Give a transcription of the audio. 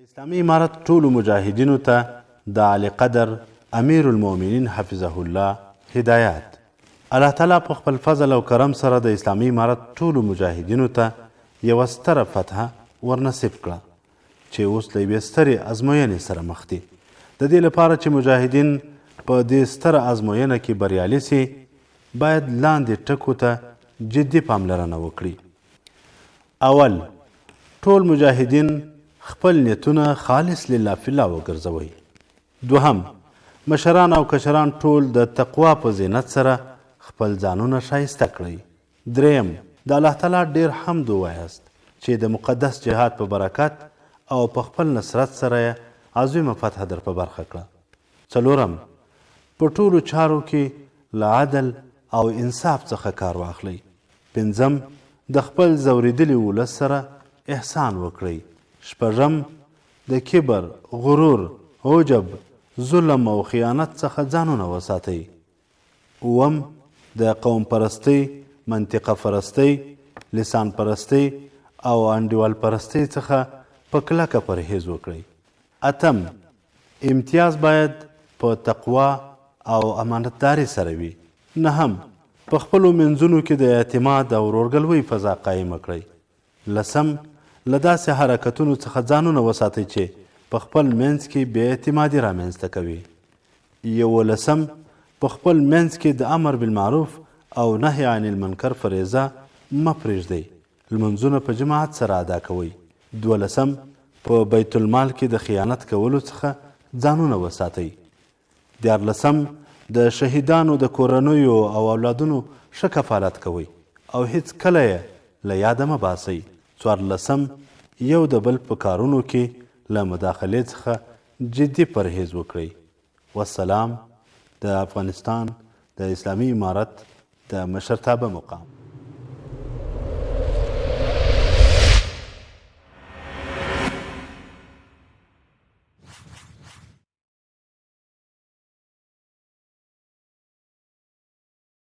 اسلامي امارت ټولو مجاهدینو ته د اعلی قدر امیر المؤمنین حفظه الله هدایات. الله تعالی په خپل فضل او کرم سره د اسلامي امارت ټولو مجاهدینو ته یوه ستره فتحه ورنصیب کړه چې اوس له یوې سترې ازموینې سره مخ دي. د دې لپاره چې مجاهدین په دې ستره ازموینه کې بریالي سي باید لاندې ټکو ته جدي پاملرنه وکړي. اول، ټول مجاهدین خپل نیتونه خالص لله فی الله وګرځوئ. دوهم، مشران او کشران ټول د تقوا په زینت سره خپل ځانونه ښایسته کړئ. دریم، د الله تعالی ډیر حمد ووایاست چې د مقدس جهاد په برکت او په خپل نصرت سره یې عظیمه فتحه در په برخه کړه. څلورم، په ټولو چارو کې له عدل او انصاف څخه کار واخلئ. پنځم، د خپل ځورېدلي ولس سره احسان وکړئ. شپږم، د کبر، غرور، عجب، ظلم او خیانت څخه ځانونه وساتئ. اووم، د قوم پرستۍ، منطقه پرستۍ، لسان پرستۍ او انډیوال پرستۍ څخه په کلکه پرهیز وکړئ. اتم، امتیاز باید په تقوا او امانتدارۍ سره وي. نهم، په خپلو منځونو کې د اعتماد او ورورګلوۍ فضا قایمه کړئ. لسم، له داسې حرکتونو څخه ځانونه وساتئ چې په خپل منځ کې بې اعتمادي رامنځته کوي. یولسم، په خپل منځ کې د امر بالمعروف او نهي عن المنکر فریضه مه پرېږدئ. لمونځونه په جماعت سره ادا کوئ. دولسم، په بیت المال کې د خیانت کولو څخه ځانونه وساتئ. دیارلسم، د شهیدانو د کورنیو او اولادونو ښه کفالت کوئ او هیڅ کله یې له یاده مه باسئ. څوارلسم، یو د بل په کارونو کې له مداخلې څخه جدي پرهیز وکړئ. والسلام. د افغانستان د اسلامي امارت د مشرتابه مقام.